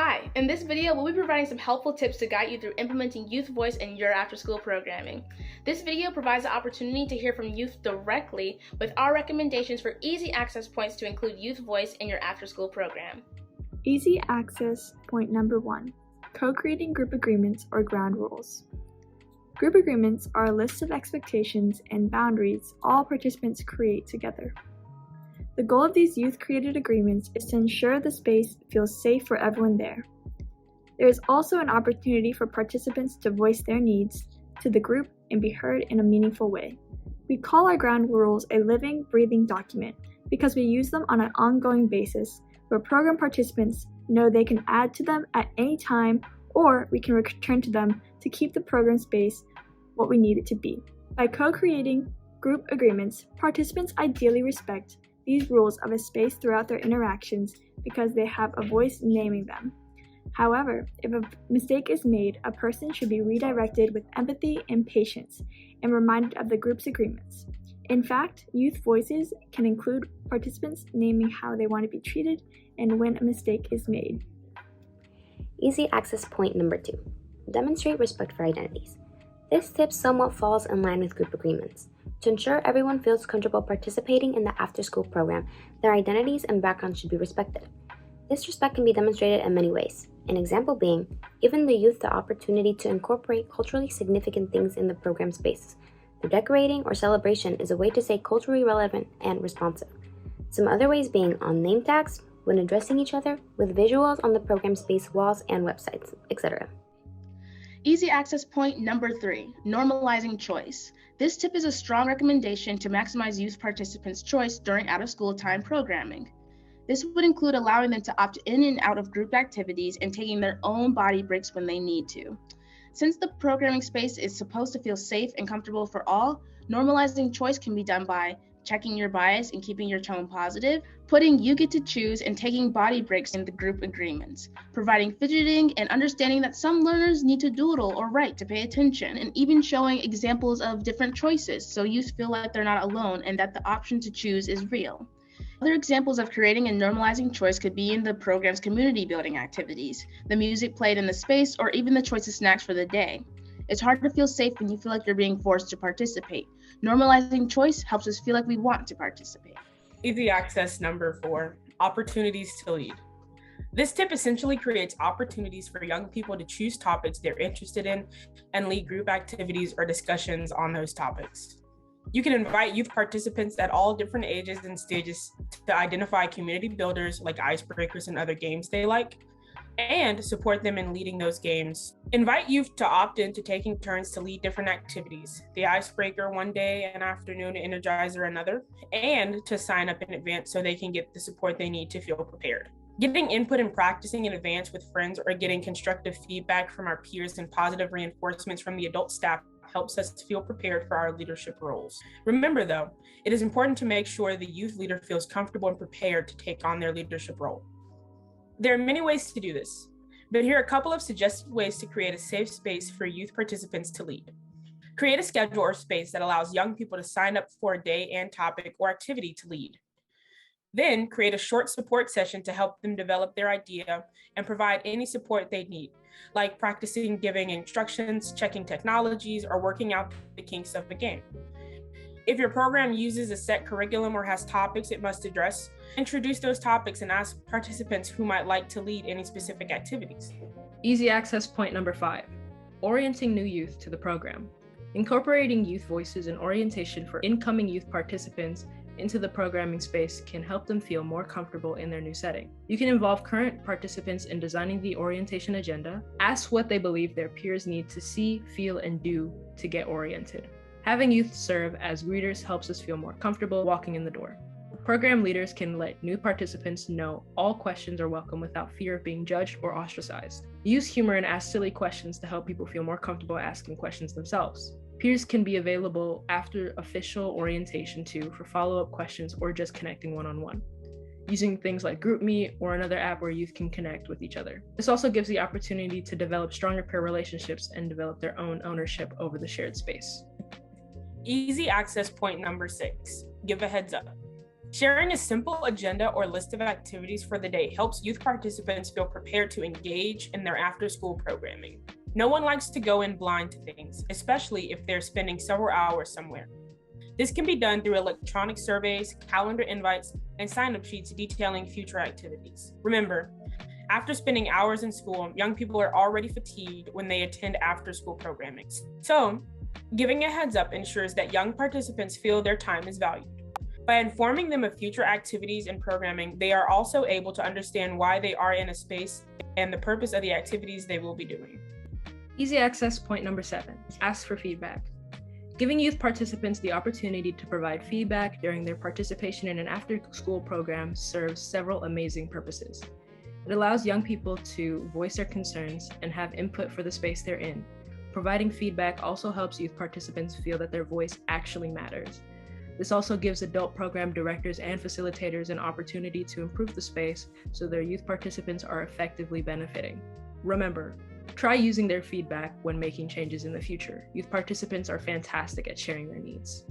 Hi, in this video we'll be providing some helpful tips to guide you through implementing youth voice in your after-school programming. This video provides the opportunity to hear from youth directly with our recommendations for easy access points to include youth voice in your after-school program. Easy access point number 1, co-creating group agreements or ground rules. Group agreements are a list of expectations and boundaries all participants create together. The goal of these youth-created agreements is to ensure the space feels safe for everyone there. There is also an opportunity for participants to voice their needs to the group and be heard in a meaningful way. We call our ground rules a living, breathing document because we use them on an ongoing basis where program participants know they can add to them at any time, or we can return to them to keep the program space what we need it to be. By co-creating group agreements, participants ideally respect these rules of a space throughout their interactions because they have a voice naming them. However, if a mistake is made, a person should be redirected with empathy and patience and reminded of the group's agreements. In fact, youth voices can include participants naming how they want to be treated and when a mistake is made. Easy access point number 2, demonstrate respect for identities. This tip somewhat falls in line with group agreements. To ensure everyone feels comfortable participating in the after-school program, their identities and backgrounds should be respected. This respect can be demonstrated in many ways, an example being giving the youth the opportunity to incorporate culturally significant things in the program space. Through decorating or celebration is a way to stay culturally relevant and responsive. Some other ways being on name tags, when addressing each other, with visuals on the program space walls and websites, etc. Easy access point number 3, normalizing choice. This tip is a strong recommendation to maximize youth participants' choice during out-of-school time programming. This would include allowing them to opt in and out of group activities and taking their own body breaks when they need to. Since the programming space is supposed to feel safe and comfortable for all, normalizing choice can be done by checking your bias and keeping your tone positive, putting you get to choose and taking body breaks in the group agreements, providing fidgeting and understanding that some learners need to doodle or write to pay attention, and even showing examples of different choices so youth feel like they're not alone and that the option to choose is real. Other examples of creating and normalizing choice could be in the program's community building activities, the music played in the space, or even the choice of snacks for the day. It's hard to feel safe when you feel like you're being forced to participate. Normalizing choice helps us feel like we want to participate. Easy access number 4, opportunities to lead. This tip essentially creates opportunities for young people to choose topics they're interested in and lead group activities or discussions on those topics. You can invite youth participants at all different ages and stages to identify community builders like icebreakers and other games they like, and support them in leading those games. Invite youth to opt in to taking turns to lead different activities, the icebreaker one day, an afternoon energizer another, and to sign up in advance so they can get the support they need to feel prepared. Getting input and practicing in advance with friends or getting constructive feedback from our peers and positive reinforcements from the adult staff helps us feel prepared for our leadership roles. Remember though, it is important to make sure the youth leader feels comfortable and prepared to take on their leadership role. There are many ways to do this, but here are a couple of suggested ways to create a safe space for youth participants to lead. Create a schedule or space that allows young people to sign up for a day and topic or activity to lead. Then create a short support session to help them develop their idea and provide any support they need, like practicing giving instructions, checking technologies, or working out the kinks of the game. If your program uses a set curriculum or has topics it must address, introduce those topics and ask participants who might like to lead any specific activities. Easy access point number 5, orienting new youth to the program. Incorporating youth voices and orientation for incoming youth participants into the programming space can help them feel more comfortable in their new setting. You can involve current participants in designing the orientation agenda, ask what they believe their peers need to see, feel, and do to get oriented. Having youth serve as greeters helps us feel more comfortable walking in the door. Program leaders can let new participants know all questions are welcome without fear of being judged or ostracized. Use humor and ask silly questions to help people feel more comfortable asking questions themselves. Peers can be available after official orientation too for follow-up questions or just connecting one-on-one, using things like GroupMe or another app where youth can connect with each other. This also gives the opportunity to develop stronger peer relationships and develop their own ownership over the shared space. Easy access point number 6, give a heads up. Sharing a simple agenda or list of activities for the day helps youth participants feel prepared to engage in their after-school programming. No one likes to go in blind to things, especially if they're spending several hours somewhere. This can be done through electronic surveys, calendar invites, and sign-up sheets detailing future activities. Remember, after spending hours in school, young people are already fatigued when they attend after-school programming. So, giving a heads up ensures that young participants feel their time is valued. By informing them of future activities and programming, they are also able to understand why they are in a space and the purpose of the activities they will be doing. Easy access point number 7, ask for feedback. Giving youth participants the opportunity to provide feedback during their participation in an after-school program serves several amazing purposes. It allows young people to voice their concerns and have input for the space they're in. Providing feedback also helps youth participants feel that their voice actually matters. This also gives adult program directors and facilitators an opportunity to improve the space so their youth participants are effectively benefiting. Remember, try using their feedback when making changes in the future. Youth participants are fantastic at sharing their needs.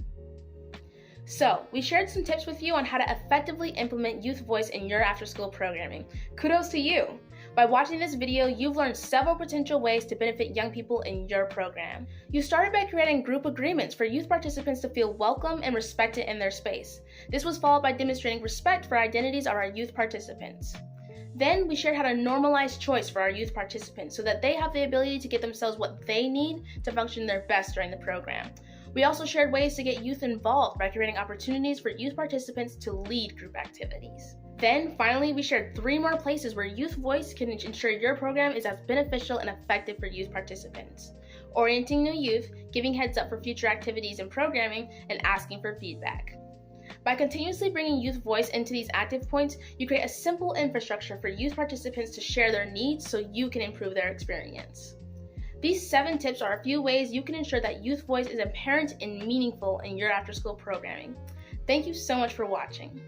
So, we shared some tips with you on how to effectively implement youth voice in your after-school programming. Kudos to you! By watching this video, you've learned several potential ways to benefit young people in your program. You started by creating group agreements for youth participants to feel welcome and respected in their space. This was followed by demonstrating respect for identities of our youth participants. Then we shared how to normalize choice for our youth participants so that they have the ability to give themselves what they need to function their best during the program. We also shared ways to get youth involved by creating opportunities for youth participants to lead group activities. Then, finally, we shared 3 more places where youth voice can ensure your program is as beneficial and effective for youth participants: orienting new youth, giving heads up for future activities and programming, and asking for feedback. By continuously bringing youth voice into these active points, you create a simple infrastructure for youth participants to share their needs so you can improve their experience. These 7 tips are a few ways you can ensure that youth voice is apparent and meaningful in your after-school programming. Thank you so much for watching.